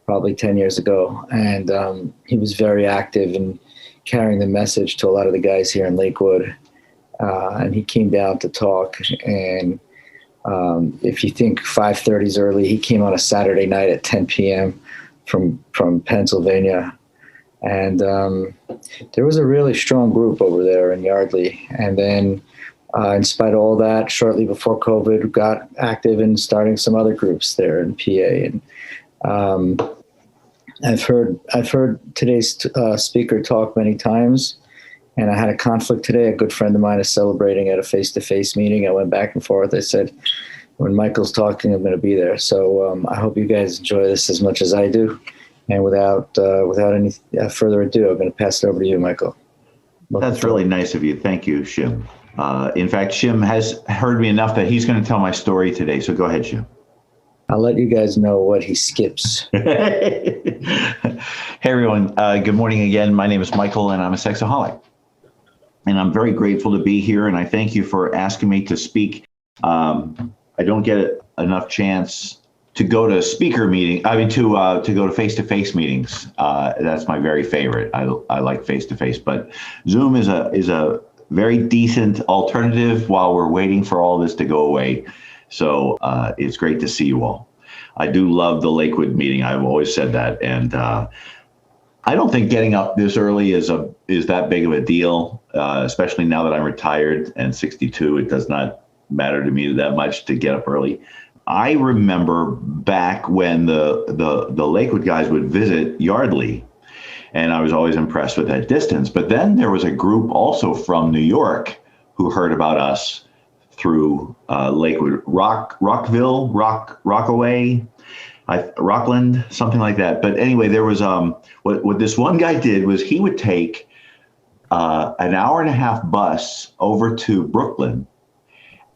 probably 10 years ago. And he was very active in carrying the message to a lot of the guys here in Lakewood. And he came down to talk. And if you think 5:30 is early, he came on a Saturday night at 10 p.m. from Pennsylvania. And there was a really strong group over there in Yardley. And then in spite of all that, shortly before COVID, got active in starting some other groups there in PA. And I've heard today's speaker talk many times, and I had a conflict today. A good friend of mine is celebrating at a face-to-face meeting. I went back and forth. I said, when Michael's talking, I'm going to be there. So I hope you guys enjoy this as much as I do. And without any further ado, I'm going to pass it over to you, Michael. That's really nice of you. Thank you, Shim. In fact, Shim has heard me enough that he's going to tell my story today. So go ahead, Shim. I'll let you guys know what he skips. Hey, everyone. Good morning again. My name is Michael, and I'm a sexaholic. And I'm very grateful to be here, and I thank you for asking me to speak. I don't get enough chance to go to speaker meeting. I mean, to go to face-to-face meetings. That's my very favorite. I like face-to-face, but Zoom is a very decent alternative while we're waiting for all this to go away. So it's great to see you all. I do love the Lakewood meeting. I've always said that, and I don't think getting up this early is that big of a deal, especially now that I'm retired and 62. It does not matter to me that much to get up early. I remember back when the Lakewood guys would visit Yardley, and I was always impressed with that distance. But then there was a group also from New York who heard about us through Lakewood, Rockville, Rockaway, Rockland, something like that. But anyway, there was what this one guy did was he would take an hour and a half bus over to Brooklyn,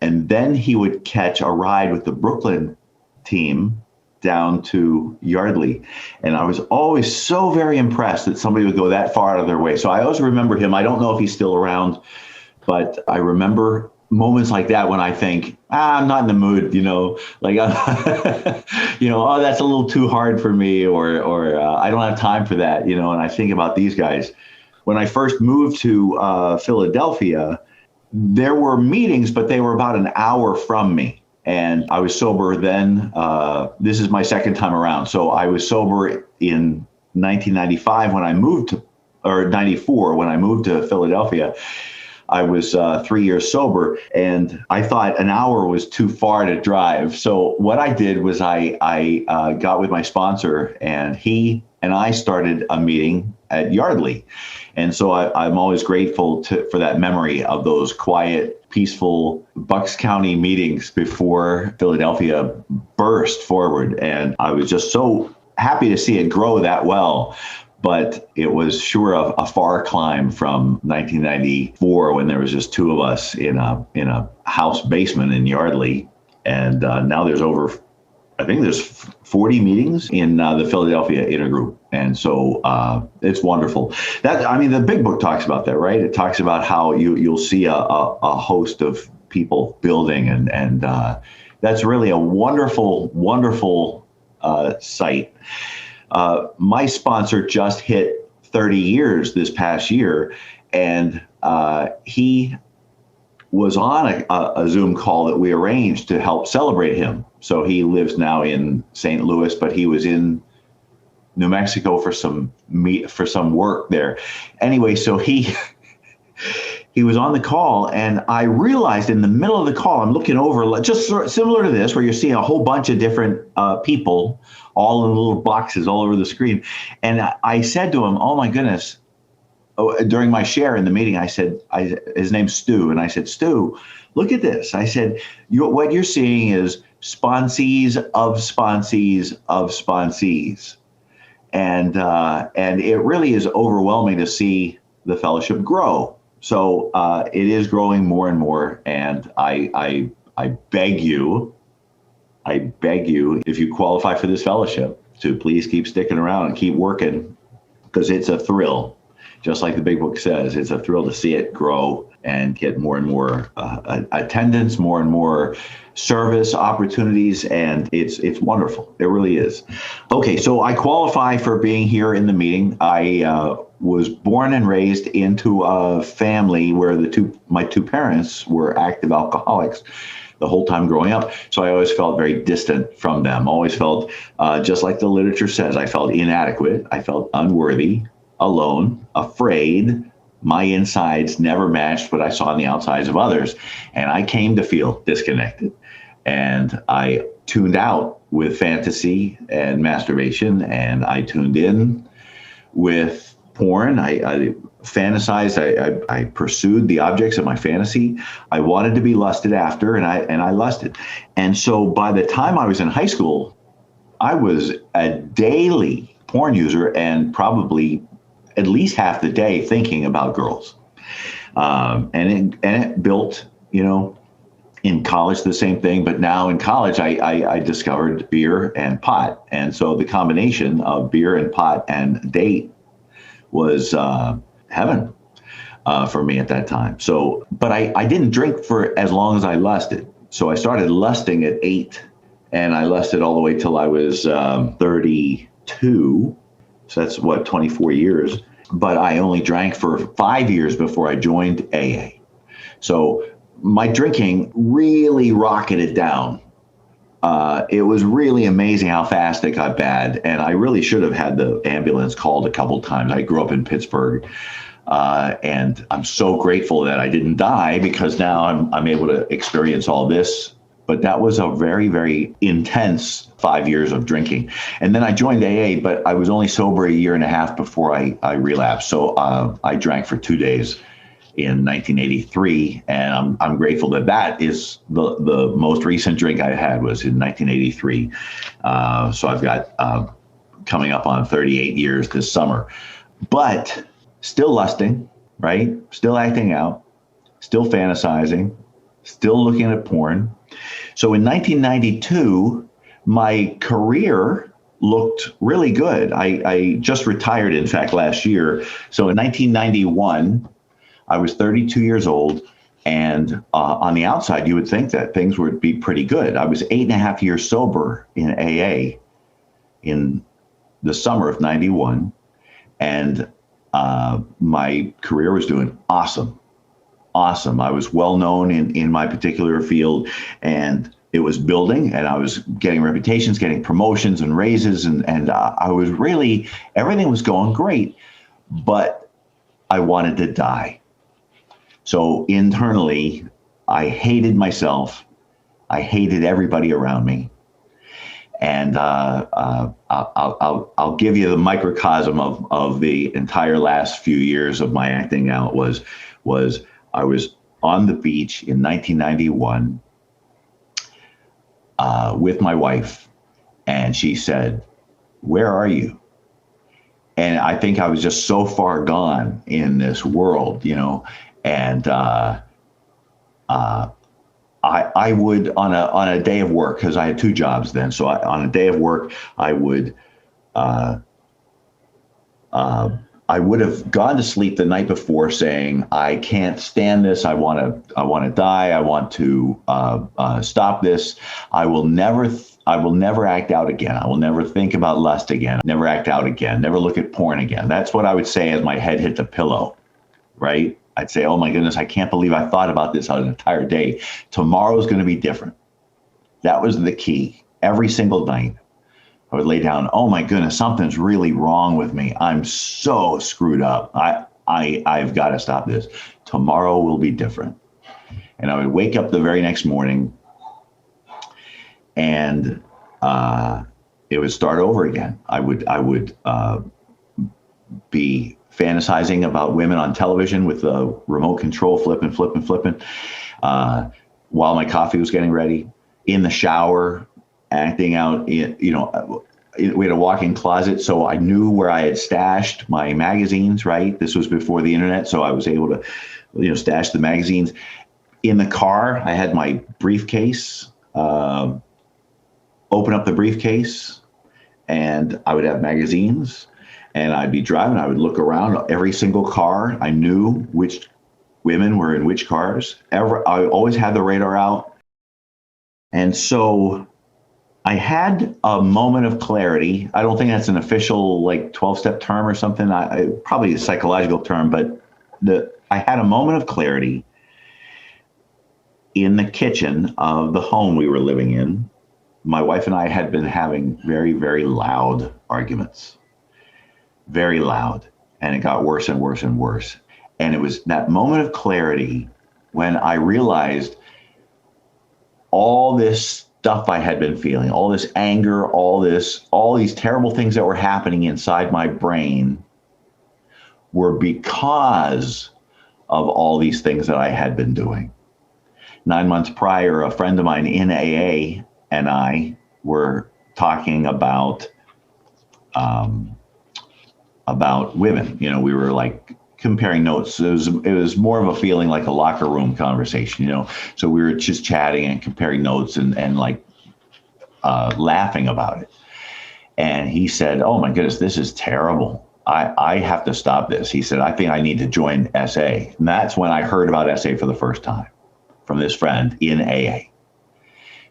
and then he would catch a ride with the Brooklyn team down to Yardley. And I was always so very impressed that somebody would go that far out of their way. So I always remember him. I don't know if he's still around, but I remember moments like that when I think, I'm not in the mood, like, oh, that's a little too hard for me, or I don't have time for that, and I think about these guys. When I first moved to Philadelphia, there were meetings, but they were about an hour from me. And I was sober then. This is my second time around. So I was sober in 1995 when I moved to, or 94 when I moved to Philadelphia. I was 3 years sober, and I thought an hour was too far to drive. So what I did was I got with my sponsor, and he and I started a meeting at Yardley. And so I'm always grateful for that memory of those quiet, peaceful Bucks County meetings before Philadelphia burst forward. And I was just so happy to see it grow that well. But it was sure a far climb from 1994 when there was just two of us in a house basement in Yardley. And now there's I think there's 40 meetings in the Philadelphia intergroup. And so it's wonderful. The big book talks about that, right? It talks about how you'll see a host of people building, and that's really a wonderful, wonderful sight. My sponsor just hit 30 years this past year, and he was on a Zoom call that we arranged to help celebrate him. So he lives now in St. Louis, but he was in New Mexico for some work there. Anyway, so he was on the call, and I realized in the middle of the call, I'm looking over, just similar to this, where you're seeing a whole bunch of different people all in little boxes all over the screen. And I said to him, oh my goodness, during my share in the meeting, I said, his name's Stu, and I said, Stu, look at this. I said, what you're seeing is sponsees of sponsees of sponsees. And it really is overwhelming to see the fellowship grow. So it is growing more and more. And I beg you, if you qualify for this fellowship, to please keep sticking around and keep working, because it's a thrill. just like the big book says, it's a thrill to see it grow and get more and more attendance, more and more service opportunities, and it's wonderful. It really is. Okay, so I qualify for being here in the meeting. I was born and raised into a family where my two parents were active alcoholics the whole time growing up. So I always felt very distant from them. Always felt, just like the literature says, I felt inadequate. I felt unworthy, alone, afraid. My insides never matched what I saw on the outsides of others. And I came to feel disconnected. And I tuned out with fantasy and masturbation, and I tuned in with porn. I fantasized. I pursued the objects of my fantasy. I wanted to be lusted after, and I lusted. And so by the time I was in high school, I was a daily porn user, and probably at least half the day thinking about girls. And it built, in college, the same thing. But now in college, I discovered beer and pot. And so the combination of beer and pot and date was heaven for me at that time. So, but I didn't drink for as long as I lusted. So I started lusting at 8, and I lusted all the way till I was 32. So that's 24 years. But I only drank for 5 years before I joined AA. So my drinking really rocketed down. It was really amazing how fast it got bad. And I really should have had the ambulance called a couple times. I grew up in Pittsburgh. And I'm so grateful that I didn't die, because now I'm able to experience all this. But that was a very, very intense 5 years of drinking. And then I joined AA, but I was only sober a year and a half before I relapsed. So I drank for 2 days in 1983. And I'm grateful that is the most recent drink I had was in 1983. So I've got coming up on 38 years this summer. But still lusting, right? Still acting out, still fantasizing, still looking at porn. So in 1992, my career looked really good. I just retired, in fact, last year. So in 1991, I was 32 years old. And on the outside, you would think that things would be pretty good. I was 8.5 years sober in AA in the summer of 91. And my career was doing awesome. I was well known in my particular field, and it was building, and I was getting reputations, getting promotions and raises, and I was really, everything was going great, but I wanted to die. So internally, I hated myself. I hated everybody around me. And I'll give you the microcosm of the entire last few years of my acting out was I was on the beach in 1991 with my wife, and she said, "Where are you?" And I think I was just so far gone in this world, and I would on a day of work, because I had 2 jobs then. So on a day of work, I would have gone to sleep the night before saying, "I can't stand this. I want to die. I want to stop this. I will never act out again. I will never think about lust again. Never act out again. Never look at porn again." That's what I would say as my head hit the pillow, right? I'd say, "Oh my goodness, I can't believe I thought about this an entire day. Tomorrow's going to be different." That was the key. Every single night, I would lay down, "Oh my goodness, something's really wrong with me. I'm so screwed up. I've got to stop this. Tomorrow will be different." And I would wake up the very next morning, and it would start over again. I would be fantasizing about women on television with the remote control, flipping, while my coffee was getting ready, in the shower, acting out. We had a walk-in closet, so I knew where I had stashed my magazines, right? This was before the internet, so I was able to, stash the magazines. In the car, I had my briefcase, open up the briefcase, and I would have magazines. And I'd be driving, I would look around every single car. I knew which women were in which cars. I always had the radar out. And so I had a moment of clarity. I don't think that's an official like 12-step term or something. Probably a psychological term, but I had a moment of clarity in the kitchen of the home we were living in. My wife and I had been having very, very loud arguments. Very loud. And it got worse and worse and worse. And it was that moment of clarity when I realized all this stuff I had been feeling, all this anger, all these terrible things that were happening inside my brain were because of all these things that I had been doing. 9 months prior, a friend of mine in AA and I were talking about women. You know, we were like comparing notes. It was more of a feeling like a locker room conversation, you know. So we were just chatting and comparing notes and like laughing about it. And he said, "Oh my goodness, this is terrible. I have to stop this." He said, "I think I need to join SA." And that's when I heard about SA for the first time from this friend in AA.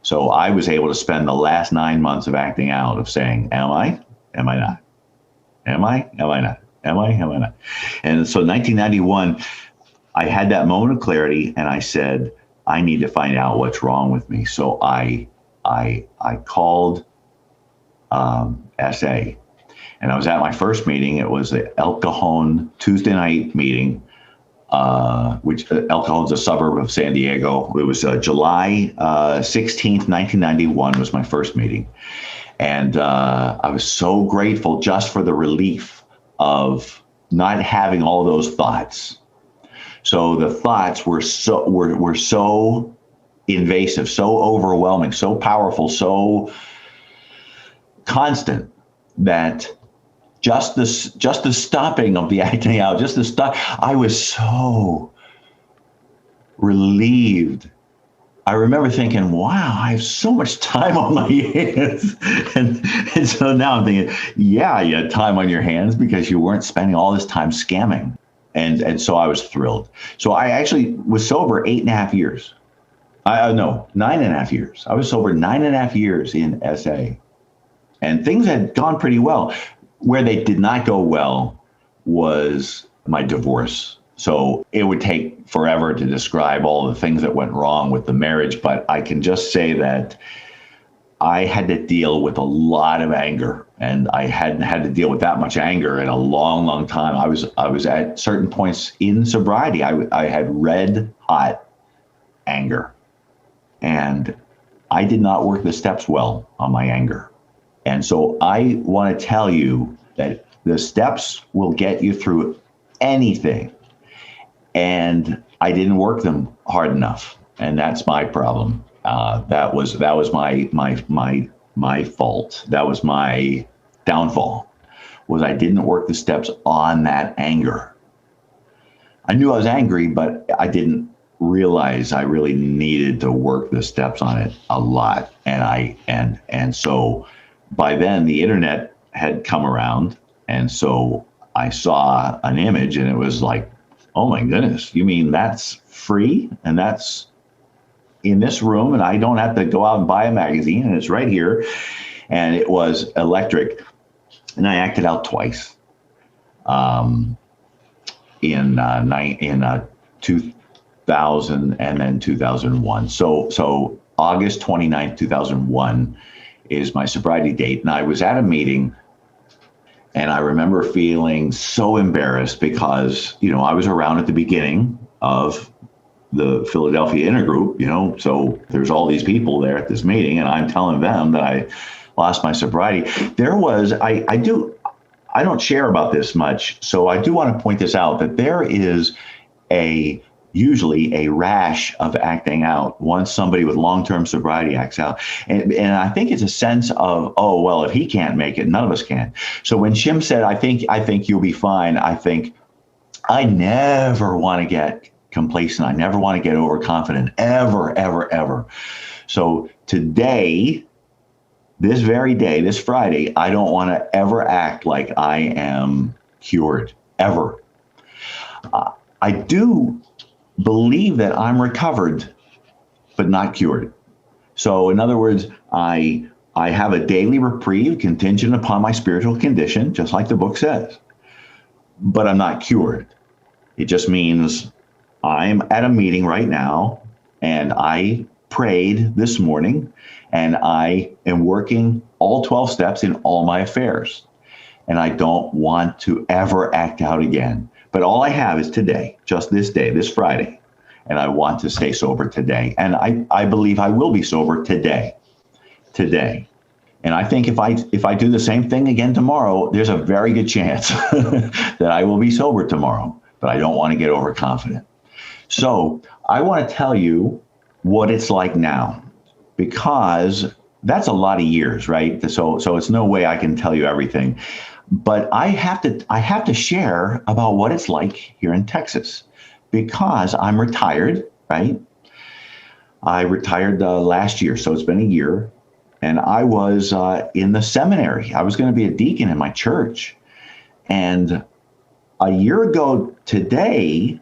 So I was able to spend the last 9 months of acting out, of saying, am I? Am I not? Am I? Am I not? Am I? Am I not? And so 1991, I had that moment of clarity and I said, I need to find out what's wrong with me. So I called SA, and I was at my first meeting. It was the El Cajon Tuesday night meeting, which El Cajon's a suburb of San Diego. It was July 16th, 1991 was my first meeting. And I was so grateful just for the relief of not having all those thoughts. So the thoughts were so invasive, so overwhelming, so powerful, so constant that just the stopping of the acting out, just the stop, I was so relieved. I remember thinking, wow, I have so much time on my hands. And so now I'm thinking, yeah, you had time on your hands because you weren't spending all this time scamming. And so I was thrilled. So I actually was sober 8.5 years. No, 9.5 years. I was sober 9.5 years in SA. And things had gone pretty well. Where they did not go well was my divorce. So it would take forever to describe all the things that went wrong with the marriage, but I can just say that I had to deal with a lot of anger, and I hadn't had to deal with that much anger in a long, long time. I was at certain points in sobriety. I had red hot anger, and I did not work the steps well on my anger. And so I want to tell you that the steps will get you through anything. And I didn't work them hard enough, and that's my problem. That was my fault. That was my downfall. Was I didn't work the steps on that anger. I knew I was angry, but I didn't realize I really needed to work the steps on it a lot. And so by then the internet had come around, and so I saw an image, and it was like, oh my goodness, you mean that's free and that's in this room and I don't have to go out and buy a magazine and it's right here. And it was electric. And I acted out twice in 2000 and then 2001. So August 29th, 2001 is my sobriety date. And I was at a meeting, and I remember feeling so embarrassed because, you know, I was around at the beginning of the Philadelphia intergroup, you know, so there's all these people there at this meeting, and I'm telling them that I lost my sobriety. There was, I don't share about this much, so I do want to point this out, that there is usually a rash of acting out once somebody with long-term sobriety acts out. And I think it's a sense of, oh, well, if he can't make it, none of us can. So when Shim said, I think you'll be fine, I never want to get complacent. I never want to get overconfident, ever, ever, ever. So today, this very day, this Friday, I don't want to ever act like I am cured, ever. I do believe that I'm recovered, but not cured. So in other words, I have a daily reprieve contingent upon my spiritual condition, just like the book says, but I'm not cured. It just means I'm at a meeting right now, and I prayed this morning, and I am working all 12 steps in all my affairs. And I don't want to ever act out again. But all I have is today, just this day, this Friday. And I want to stay sober today. And I believe I will be sober today. And I think if I do the same thing again tomorrow, there's a very good chance that I will be sober tomorrow. But I don't want to get overconfident. So I want to tell you what it's like now, because that's a lot of years, right? So it's no way I can tell you everything. But I have to share about what it's like here in Texas, because I'm retired, right? I retired last year, so it's been a year. And I was in the seminary. I was going to be a deacon in my church. And a year ago today,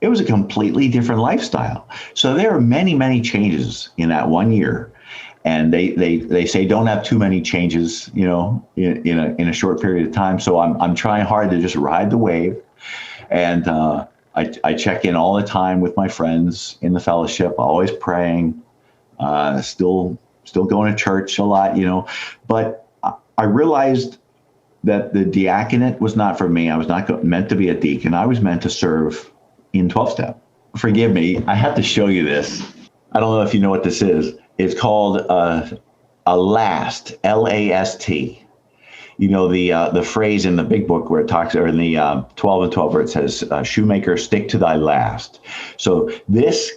it was a completely different lifestyle. So there are many, many changes in that 1 year. And they say don't have too many changes, in a short period of time. So I'm trying hard to just ride the wave. And I check in all the time with my friends in the fellowship, always praying, still going to church a lot, But I realized that the diaconate was not for me. I was not meant to be a deacon. I was meant to serve in 12-step. Forgive me, I have to show you this. I don't know if you know what this is. It's called a last, L-A-S-T. The phrase in the big book where it talks, or in the 12 and 12, where it says, Shoemaker, stick to thy last. So this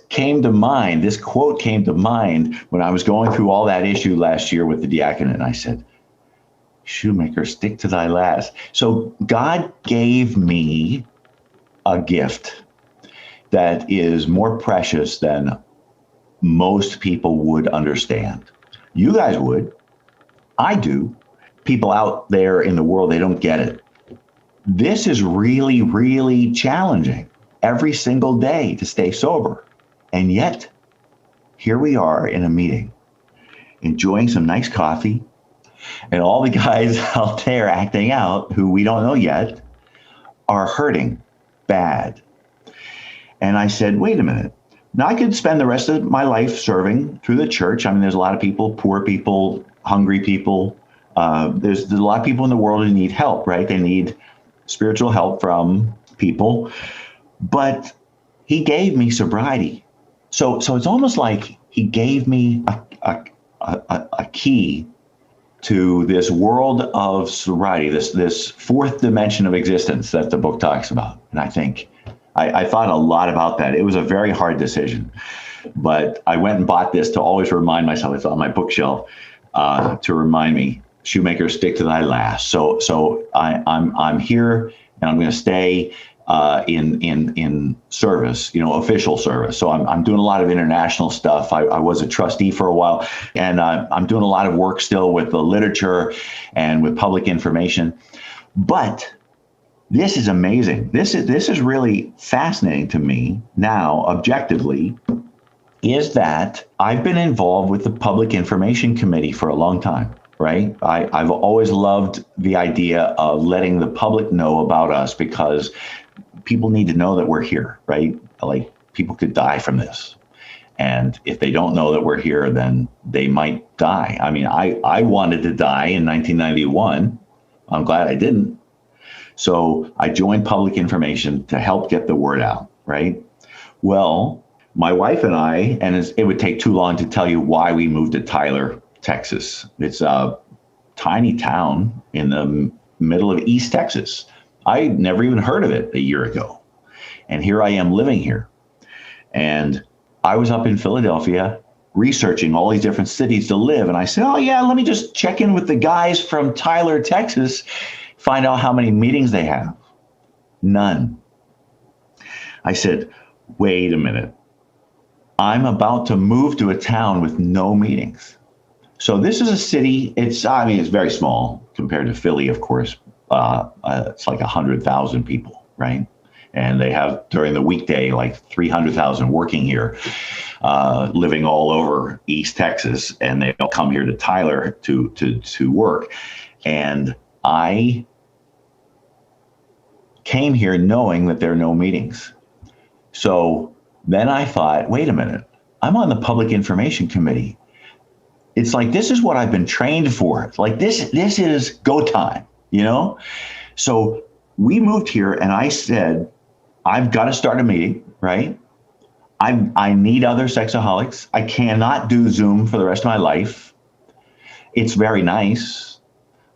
quote came to mind when I was going through all that issue last year with the diaconate. And I said, Shoemaker, stick to thy last. So God gave me a gift that is more precious than most people would understand. You guys would. I do. People out there in the world, they don't get it. This is really, really challenging every single day to stay sober. And yet, here we are in a meeting, enjoying some nice coffee, and all the guys out there acting out, who we don't know yet, are hurting bad. And I said, wait a minute. Now, I could spend the rest of my life serving through the church. I mean, there's a lot of people, poor people, hungry people. There's a lot of people in the world who need help, right? They need spiritual help from people. But he gave me sobriety. So it's almost like he gave me a key to this world of sobriety, this fourth dimension of existence that the book talks about. And I thought a lot about that. It was a very hard decision, but I went and bought this to always remind myself. It's on my bookshelf to remind me, Shoemaker, stick to thy last. So I'm here, and I'm going to stay in service, official service. So I'm doing a lot of international stuff. I was a trustee for a while, and I'm doing a lot of work still with the literature and with public information. But this is amazing. This is really fascinating to me now, objectively, is that I've been involved with the Public Information Committee for a long time, right? I've always loved the idea of letting the public know about us, because people need to know that we're here, right? Like, people could die from this. And if they don't know that we're here, then they might die. I mean, I wanted to die in 1991. I'm glad I didn't. So I joined public information to help get the word out, right? Well, my wife and I, and it would take too long to tell you why we moved to Tyler, Texas. It's a tiny town in the middle of East Texas. I never even heard of it a year ago. And here I am living here. And I was up in Philadelphia researching all these different cities to live. And I said, oh yeah, let me just check in with the guys from Tyler, Texas, find out how many meetings they have. None. I said, wait a minute. I'm about to move to a town with no meetings. So this is a city. It's very small compared to Philly, of course. It's like 100,000 people, right? And they have during the weekday like 300,000 working here, living all over East Texas, and they all come here to Tyler to work. And I came here knowing that there are no meetings. So then I thought, wait a minute, I'm on the Public Information Committee. It's like, this is what I've been trained for. It's like, this is go time, you know? So we moved here and I said, I've got to start a meeting, right? I need other sexaholics. I cannot do Zoom for the rest of my life. It's very nice,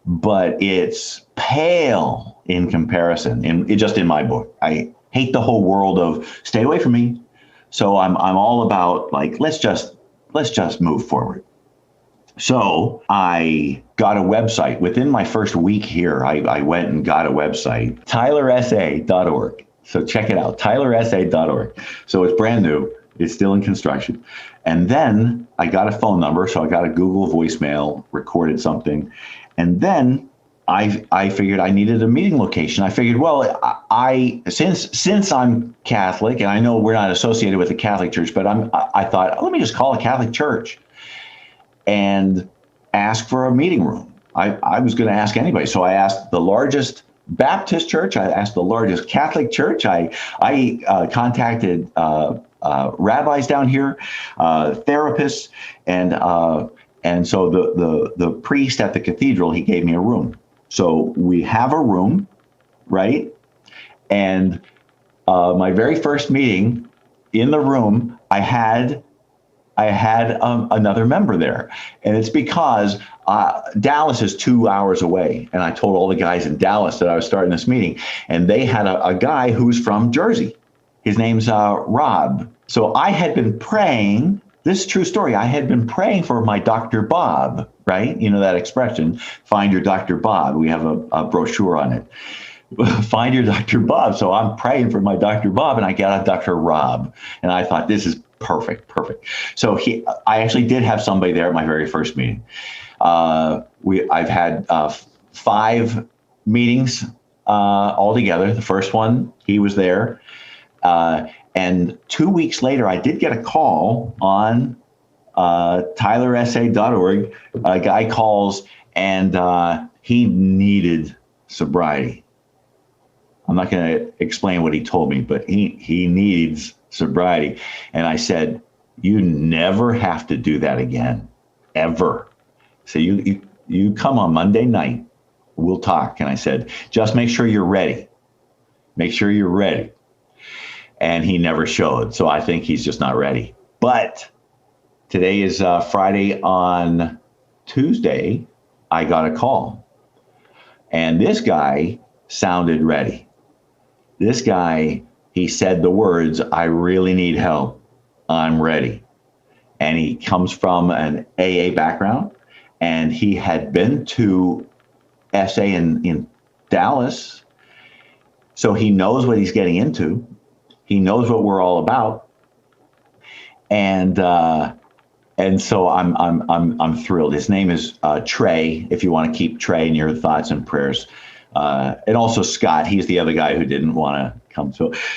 but it's pale in comparison, just in my book. I hate the whole world of stay away from me. So I'm all about like, let's just move forward. So I got a website. Within my first week here, I went and got a website, tylersa.org. So check it out, tylersa.org. So it's brand new. It's still in construction. And then I got a phone number. So I got a Google voicemail, recorded something. And then I figured I needed a meeting location. I figured, well, since I'm Catholic, and I know we're not associated with the Catholic Church, but I thought, let me just call a Catholic church and ask for a meeting room. I was going to ask anybody. So I asked the largest Baptist church. I asked the largest Catholic church. I contacted rabbis down here, therapists, and so the priest at the cathedral, he gave me a room. So we have a room, right? And my very first meeting in the room, I had another member there. And it's because Dallas is 2 hours away. And I told all the guys in Dallas that I was starting this meeting. And they had a guy who's from Jersey. His name's Rob. So I had been praying. This is a true story. I had been praying for my Dr. Bob, right? You know that expression, find your Dr. Bob. We have a brochure on it. Find your Dr. Bob. So I'm praying for my Dr. Bob, and I got a Dr. Rob. And I thought, this is perfect. So I actually did have somebody there at my very first meeting. I've had 5 meetings altogether. The first one, he was there. And 2 weeks later, I did get a call on tylersa.org. A guy calls, and he needed sobriety. I'm not going to explain what he told me, but he needs sobriety. And I said, you never have to do that again, ever. So you come on Monday night, we'll talk. And I said, just make sure you're ready. Make sure you're ready. And he never showed. So I think he's just not ready. But today is Friday. On Tuesday, I got a call. And this guy sounded ready. This guy, he said the words, I really need help. I'm ready. And he comes from an AA background. And he had been to SA in Dallas. So he knows what he's getting into. He knows what we're all about, and so I'm thrilled. His name is Trey. If you want to keep Trey in your thoughts and prayers, and also Scott. He's the other guy who didn't want to come.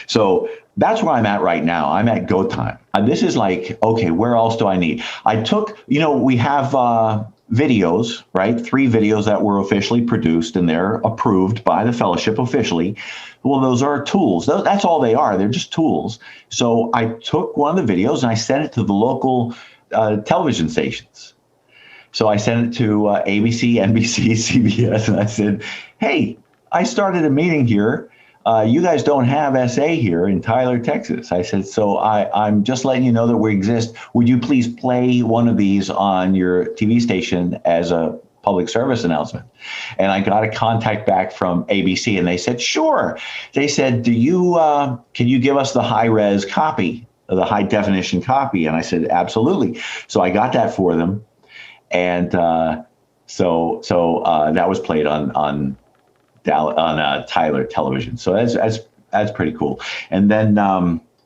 So that's where I'm at right now. I'm at go time. This is like, okay, where else do I need? I took, we have videos, right? 3 videos that were officially produced, and they're approved by the fellowship officially. Well, those are tools. That's all they are. They're just tools. So I took one of the videos and I sent it to the local television stations. So I sent it to ABC, NBC, CBS, and I said, hey, I started a meeting here. You guys don't have SA here in Tyler, Texas. I said, so I'm just letting you know that we exist. Would you please play one of these on your TV station as a public service announcement? And I got a contact back from ABC, and they said, sure. They said, can you give us the high-res copy, the high-definition copy? And I said, absolutely. So I got that for them. And so that was played on Tyler television. So that's pretty cool. And then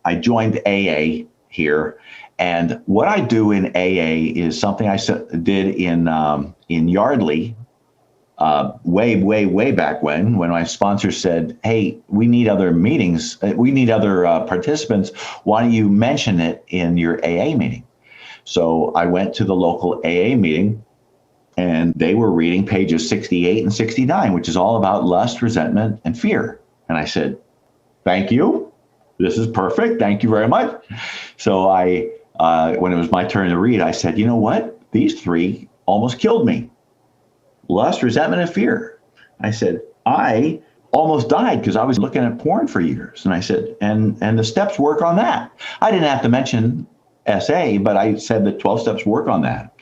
I joined AA here, And what I do in AA is something I did in Yardley way back when my sponsor said, "Hey, we need other meetings. We need other participants. Why don't you mention it in your AA meeting?" So I went to the local AA meeting, and they were reading pages 68 and 69, which is all about lust, resentment, and fear. And I said, "Thank you. This is perfect. Thank you very much." So when it was my turn to read, I said, "You know what? These three almost killed me. Lust, resentment, and fear." I said, "I almost died because I was looking at porn for years." And I said, and the steps work on that. I didn't have to mention SA, but I said the 12 steps work on that.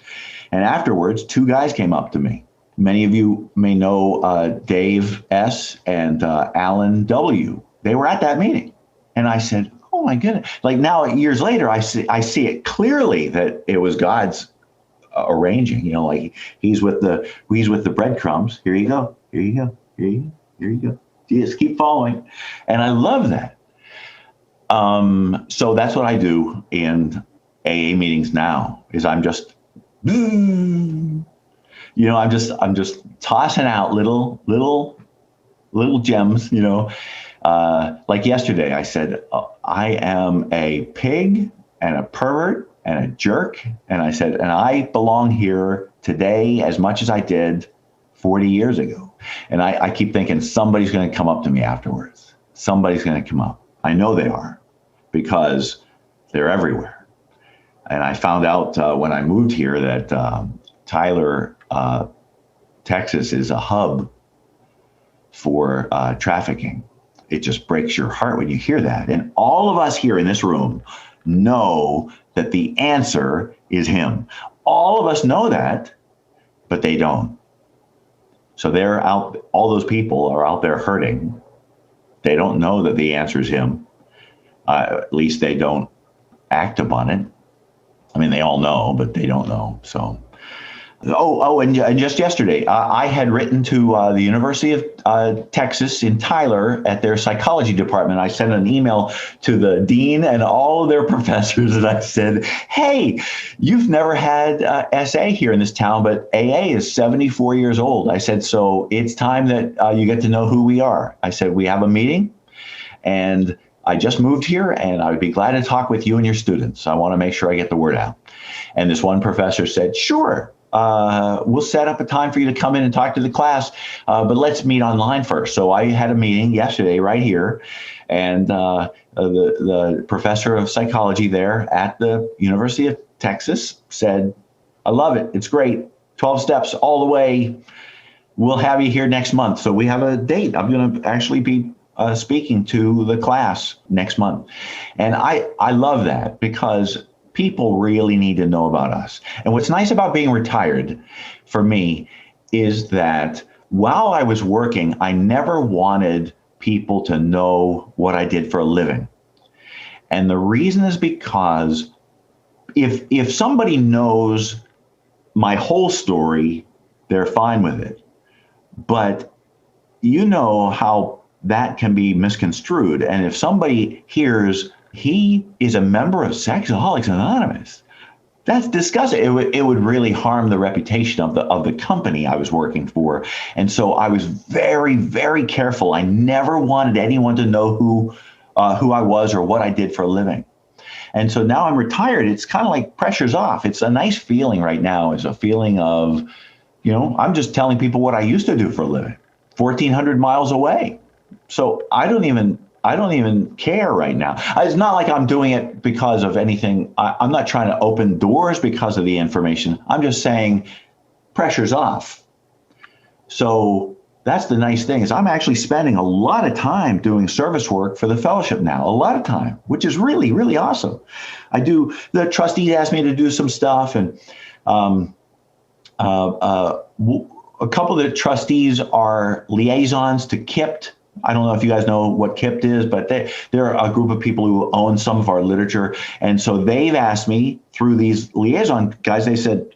And afterwards, two guys came up to me. Many of you may know Dave S. and Alan W. They were at that meeting. And I said, "Oh my goodness." Like now, years later, I see it clearly that it was God's arranging, like he's with the breadcrumbs. Here you go. Here you go. Here you go. Here you go. You just keep following. And I love that. So that's what I do in AA meetings now is I'm just tossing out little gems, like yesterday I said, "I am a pig and a pervert and a jerk." And I said, "And I belong here today as much as I did 40 years ago." And I keep thinking somebody's going to come up to me afterwards. Somebody's going to come up. I know they are because they're everywhere. And I found out when I moved here that Tyler, Texas is a hub for trafficking. It just breaks your heart when you hear that. And all of us here in this room know that the answer is him. All of us know that, but they don't. So they're out, all those people are out there hurting. They don't know that the answer is him. At least they don't act upon it. I mean, they all know, but they don't know. So, and just yesterday, I had written to the University of Texas in Tyler at their psychology department. I sent an email to the dean and all of their professors, and I said, "Hey, you've never had SA here in this town, but AA is 74 years old." I said, "So it's time that you get to know who we are." I said, "We have a meeting, and I just moved here, and I would be glad to talk with you and your students. I want to make sure I get the word out." And this one professor said, "Sure. We'll set up a time for you to come in and talk to the class, but let's meet online first." So I had a meeting yesterday right here, and the professor of psychology there at the University of Texas said, "I love it. It's great. 12 steps all the way. We'll have you here next month." So we have a date. I'm going to actually be speaking to the class next month. And I love that because people really need to know about us. And what's nice about being retired for me is that while I was working, I never wanted people to know what I did for a living. And the reason is because if somebody knows my whole story, they're fine with it. But you know how that can be misconstrued. And if somebody hears he is a member of Sexaholics Anonymous, that's disgusting. It would really harm the reputation of the company I was working for. And so I was very, very careful. I never wanted anyone to know who I was or what I did for a living. And so now I'm retired. It's kind of like pressure's off. It's a nice feeling right now. It's a feeling of, I'm just telling people what I used to do for a living, 1,400 miles away. So I don't even care right now. It's not like I'm doing it because of anything. I'm not trying to open doors because of the information. I'm just saying pressure's off. So that's the nice thing is I'm actually spending a lot of time doing service work for the fellowship now, a lot of time, which is really, really awesome. The trustees asked me to do some stuff, and a couple of the trustees are liaisons to KIPT. I don't know if you guys know what KIPT is, but they're a group of people who own some of our literature. And so they've asked me through these liaison guys, they said,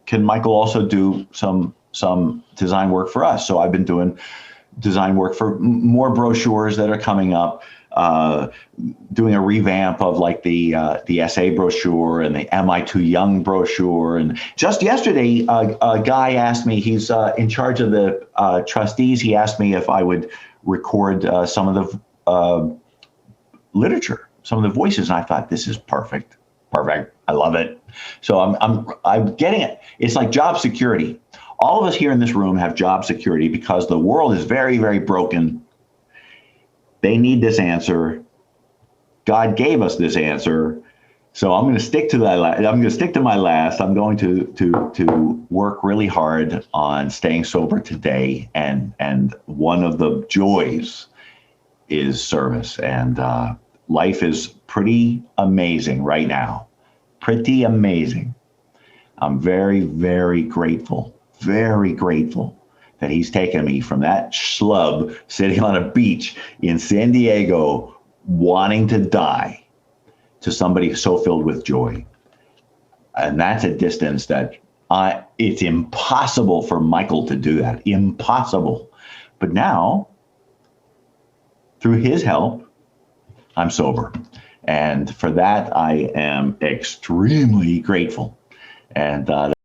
can Michael also do some design work for us? So I've been doing design work for more brochures that are coming up. doing a revamp of like the SA brochure and the Am I Too Young brochure. And just yesterday, a guy asked me, he's in charge of the trustees. He asked me if I would record some of the literature, some of the voices. And I thought, this is perfect. Perfect. I love it. So I'm getting it. It's like job security. All of us here in this room have job security because the world is very, very broken. They need this answer. God gave us this answer. So I'm going to stick to that. I'm going to stick to my last. I'm going to work really hard on staying sober today. And one of the joys is service. And life is pretty amazing right now. Pretty amazing. I'm very, very grateful that he's taken me from that schlub sitting on a beach in San Diego wanting to die to somebody so filled with joy. And that's a distance that it's impossible for Michael to do that. Impossible. But now, through his help, I'm sober. And for that, I am extremely grateful. And